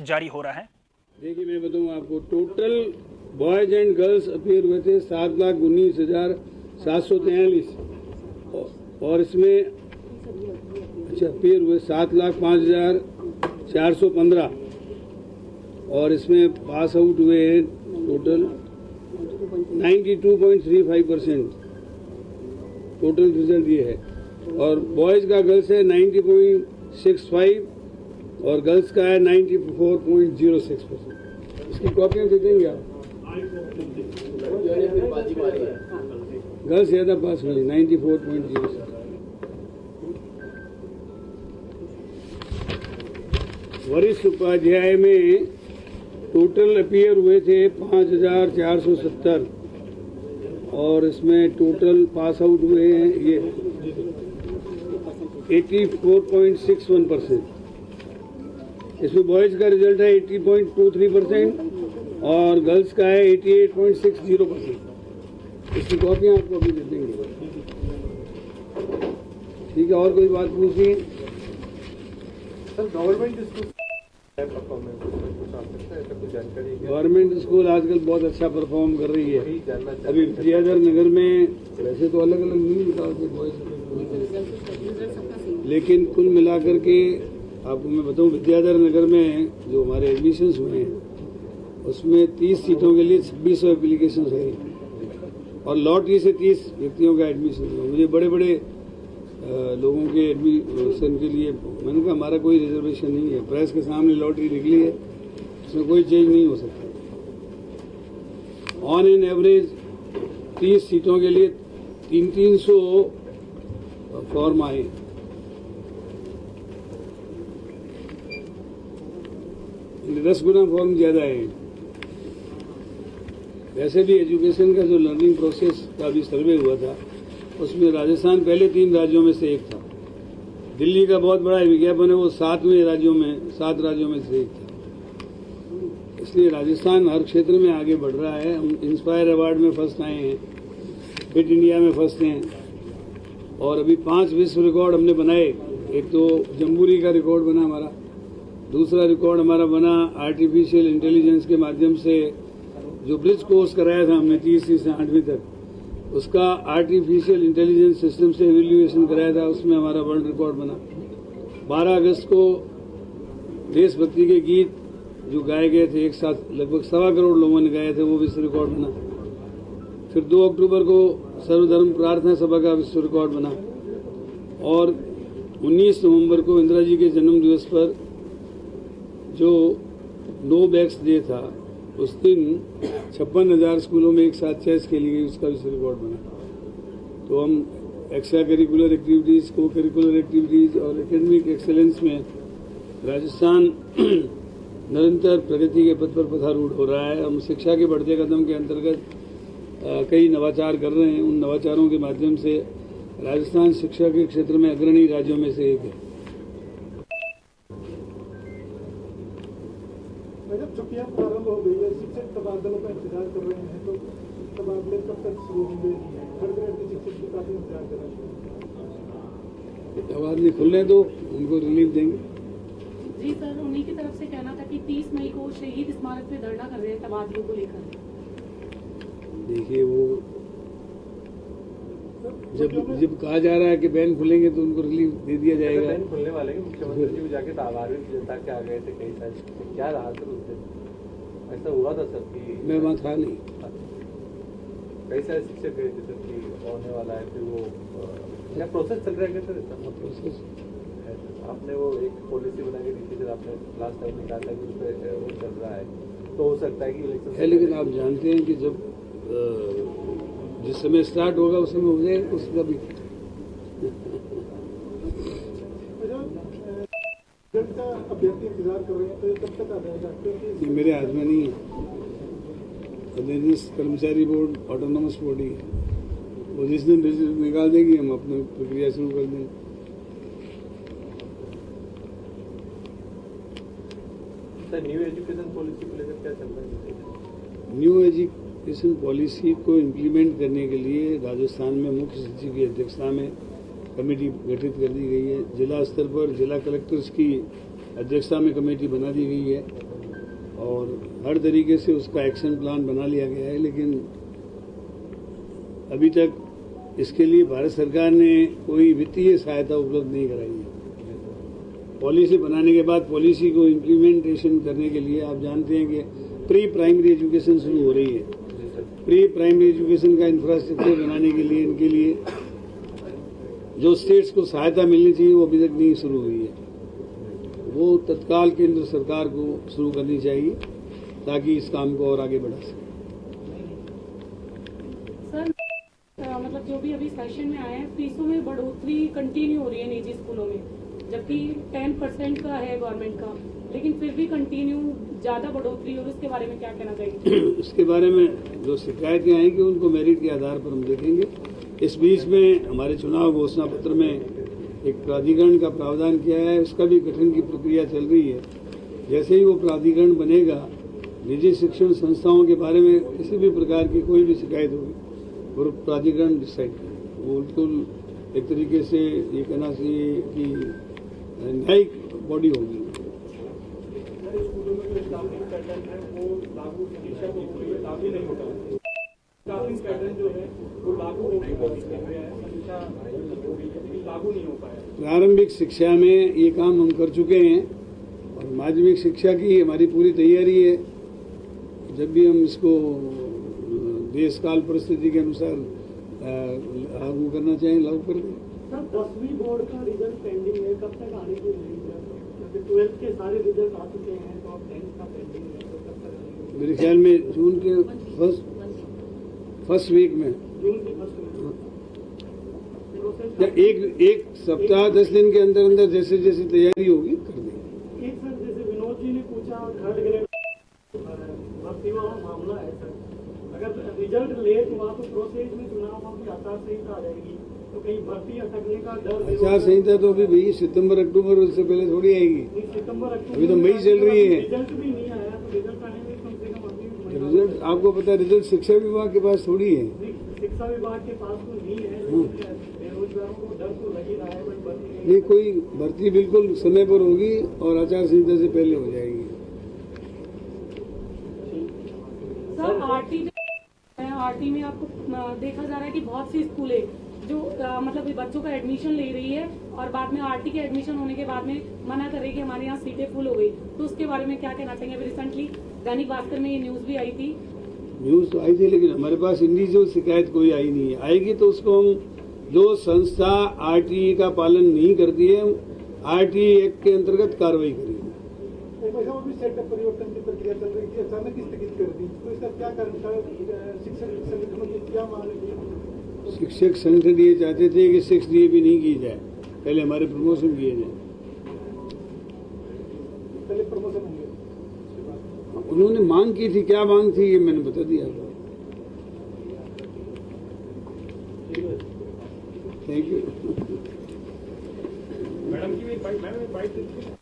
जारी हो रहा है। देखिए, मैं बताऊं आपको, total boys and girls appear हुए थे 7,19,743 और इसमें अपीयर हुए 7,05,415 और इसमें पास आउट हुए हैं टोटल 92.35% टोटल रिजल्ट ये है। और बॉयज का गर्ल्स है 90.65 और गर्ल्स का है 94.06%। इसकी कॉपियां दे देंगे आप। गर्ल्स ज्यादा पास हुई 94.06। वरिष्ठ उपाध्याय में टोटल अपीयर हुए थे 5,470 और इसमें टोटल पास आउट हुए हैं ये 84.61%। इसमें बॉयज का रिजल्ट है 80.23% और गर्ल्स का है 88.60%। इसकी कॉपियां आपको अभी दे देंगे। ठीक है, और कोई बात पूछिए सर। गवर्नमेंट स्कूल आजकल बहुत अच्छा परफॉर्म कर रही है। अभी विद्याधर नगर में वैसे तो अलग अलग नहीं बताते बॉयज, लेकिन कुल मिलाकर के आपको मैं बताऊं, विद्याधर नगर में जो हमारे एडमिशन्स हुए हैं उसमें 30 सीटों के लिए 2600 एप्लीकेशन हुई और लॉटरी से 30 व्यक्तियों का एडमिशन हुआ। मुझे बड़े बड़े लोगों के एडमिशन के लिए मैंने कहा हमारा कोई रिजर्वेशन नहीं है। प्रेस के सामने लॉटरी निकली है, इसमें कोई चेंज नहीं हो सकता। ऑन एन एवरेज 30 सीटों के लिए 300 फॉर्म आए। यानी 10 गुना फॉर्म ज्यादा है। वैसे भी एजुकेशन का जो लर्निंग प्रोसेस का भी सर्वे हुआ था उसमें राजस्थान पहले 3 राज्यों में से एक था। दिल्ली का बहुत बड़ा विज्ञापन है, वो 7 राज्यों में से एक था। इसलिए राजस्थान हर क्षेत्र में आगे बढ़ रहा है। हम इंस्पायर अवार्ड में फर्स्ट आए हैं, फिट इंडिया में फर्स्ट हैं और अभी 5 विश्व रिकॉर्ड हमने बनाए। एक तो जम्बूरी का रिकॉर्ड बना हमारा, दूसरा रिकॉर्ड हमारा बना आर्टिफिशियल इंटेलिजेंस के माध्यम से जो ब्रिज कोर्स कराया था हमने 3वीं से 8वीं तक, उसका आर्टिफिशियल इंटेलिजेंस सिस्टम से इवैल्यूएशन कराया था, उसमें हमारा वर्ल्ड रिकॉर्ड बना। 12 अगस्त को देशभक्ति के गीत जो गाए गए थे एक साथ लगभग 1.25 करोड़ लोगों ने गाए थे, वो विश्व रिकॉर्ड बना। फिर 2 अक्टूबर को सर्वधर्म प्रार्थना सभा का विश्व रिकॉर्ड बना और 19 नवंबर को इंदिरा जी के जन्म दिवस पर जो नो बैग्स डे था उस दिन 56,000 स्कूलों में एक साथ चेस खेली गई, उसका विश्व रिकॉर्ड बना। तो हम एक्स्ट्रा करिकुलर एक्टिविटीज, को करिकुलर एक्टिविटीज और एकेडमिक एक्सेलेंस में राजस्थान निरंतर प्रगति के पथ पर पथारूढ़ हो रहा है। हम शिक्षा के बढ़ते कदम के अंतर्गत कई नवाचार कर रहे हैं। उन नवाचारों के माध्यम से राजस्थान शिक्षा के क्षेत्र में अग्रणी राज्यों में से एक है। जब छुट्टियां प्रारंभ हो गई है, शिक्षक तबादलों का इंतजार कर रहे हैं, तो तबादले कब तक शुरू होंगे? थर्ड ग्रेड के शिक्षक भी काफी इंतजार कर रहे हैं। तबादले खुलने दो, उनको रिलीफ देंगे। जी सर, उन्हीं की तरफ से कहना था कि 30 मई को शहीद स्मारक पे धरना कर रहे हैं तबादलों को लेकर। देखिए, वो जब कहा जा रहा है कि बैन खुलेंगे तो उनको रिलीफ दे दिया जाएगा। बैन खुलने वाले हैं, मुख्यमंत्री जी भी जाके आभार जनता के आ गए थे कई साल। क्या रहा सर उस दिन? ऐसा हुआ था सर कि मैं वहाँ था नहीं। कई सारे शिक्षक गए थे सर कि होने वाला है, फिर वो क्या प्रोसेस चल रहा है सर? इसका प्रोसेस आपने वो एक पॉलिसी बना के दी थी सर, आपने लास्ट टाइम में कहा था कि उस पर वो चल रहा है, तो हो सकता है कि इलेक्शन है। लेकिन आप जानते हैं कि जब जिस समय स्टार्ट होगा उस समय हो जाएगा उसका भी। अभ्यर्थी इंतजार कर रहे हैं, तो ये कब तक आ जाएगा? ये मेरे हाथ में नहीं है। कर्मचारी बोर्ड ऑटोनोमस बॉडी है, वो जिस दिन रिजल्ट निकाल देगी हम अपनी प्रक्रिया शुरू कर देंगे। न्यू एजुकेशन पॉलिसी को लेकर क्या चल रहा है? न्यू एजुकेशन पॉलिसी को इम्प्लीमेंट करने के लिए राजस्थान में मुख्य सचिव की अध्यक्षता में कमेटी गठित कर दी गई है। जिला स्तर पर जिला कलेक्टर्स की अध्यक्षता में कमेटी बना दी गई है। और हर तरीके से उसका एक्शन प्लान बना लिया गया है, लेकिन अभी तक इसके लिए भारत सरकार ने कोई वित्तीय सहायता उपलब्ध नहीं कराई है। पॉलिसी बनाने के बाद पॉलिसी को इम्प्लीमेंटेशन करने के लिए आप जानते हैं कि प्री प्राइमरी एजुकेशन शुरू हो रही है। प्री प्राइमरी एजुकेशन का इंफ्रास्ट्रक्चर बनाने के लिए इनके लिए जो स्टेट्स को सहायता मिलनी चाहिए वो अभी तक नहीं शुरू हुई है। वो तत्काल केंद्र सरकार को शुरू करनी चाहिए ताकि इस काम को और आगे बढ़ा सके। सर मतलब जो भी अभी सेशन में आए हैं, फीसों में बढ़ोतरी कंटिन्यू हो रही है निजी स्कूलों में, जबकि 10% का है गवर्नमेंट का, लेकिन फिर भी कंटिन्यू ज्यादा बढ़ोतरी, और उसके बारे में क्या कहना चाहिए? इसके बारे में जो शिकायतें आएंगी उनको मेरिट के आधार पर हम देखेंगे। इस बीच में हमारे चुनाव घोषणा पत्र में एक प्राधिकरण का प्रावधान किया है, उसका भी गठन की प्रक्रिया चल रही है। जैसे ही वो प्राधिकरण बनेगा, निजी शिक्षण संस्थाओं के बारे में किसी भी प्रकार की कोई भी शिकायत होगी और प्राधिकरण डिसाइड करेगा। वो बिल्कुल एक तरीके से ये कहना चाहिए कि न्यायिक बॉडी होगी। स्कूलों में जो स्टाफिंग पैटर्न है वो लागू शिक्षा को लागू नहीं होता है। स्टाफिंग पैटर्न जो है वो लागू हो गया है, शिक्षा लागू नहीं हो पाया। प्रारंभिक शिक्षा में ये काम हम कर चुके हैं और माध्यमिक शिक्षा की हमारी पूरी तैयारी है। जब भी हम इसको देश काल परिस्थिति के अनुसार लागू करना चाहें लागू कर दें। सर 10वीं बोर्ड का रिजल्ट पेंडिंग है, कब तक आने की उम्मीद है? क्योंकि 12th के सारे रिजल्ट आ चुके हैं, तो अब 10th का पेंडिंग है, तो कब तक आएंगे? मेरे ख्याल में जून के फर्स्ट वीक में, जून की फर्स्ट में या एक सप्ताह 10 दिन के अंदर अंदर जैसे जैसे तैयारी होगी कर देंगे। एक सर जैसे विनोद जी ने पूछा, थर्ड ग्रेड भर्ती वाला मामला है सर, अगर रिजल्ट लेट हुआ तो प्रोसेस में चुनाव की आचार संहिता आ जाएगी, तो कहीं भर्ती अटकने का डर? आचार संहिता तो अभी भाई सितंबर अक्टूबर उससे पहले थोड़ी आएगी। सितंबर अक्टूबर अभी तो मई चल रही है। रिजल्ट भी नहीं आया, तो रिजल्ट आने में कम से कम अभी रिजल्ट आपको पता है, रिजल्ट शिक्षा विभाग के पास थोड़ी है। शिक्षा विभाग के पास तो नहीं है, लेकिन बेरोजगारों को डर तो लग ही रहा है, बट भर्ती नहीं, कोई भर्ती बिल्कुल समय पर होगी और आचार संहिता से पहले हो जाएगी। सर आरटी में आपको देखा जा रहा है कि बहुत सी स्कूलें जो मतलब बच्चों का एडमिशन ले रही है और बाद में आरटी के एडमिशन होने के बाद में मना कर रही है कि हमारे यहाँ सीटें फुल हो गई, तो उसके बारे में क्या कहना चाहेंगे? अभी रिसेंटली दैनिक भास्कर में ये न्यूज भी आई थी। न्यूज तो आई थी, लेकिन हमारे पास इंडिविजुअल शिकायत कोई आई नहीं है। आएगी तो उसको हम, जो संस्था आरटीई का पालन नहीं करती है, आरटीई एक्ट के अंतर्गत कार्रवाई करेंगे। वो भी सेटअप परिवर्तन की प्रक्रिया चल रही थी, अचानक स्थगित कर दी, तो इसका क्या कारण था? शिक्षक संगठनों की क्या मांग है? शिक्षक संगठन ये चाहते थे कि 6 DA भी नहीं की जाए, पहले हमारे प्रमोशन किए जाए। पहले प्रमोशन होंगे। उन्होंने मांग की थी, क्या मांग थी ये मैंने बता दिया। Thank you. मैडम की भी बाइट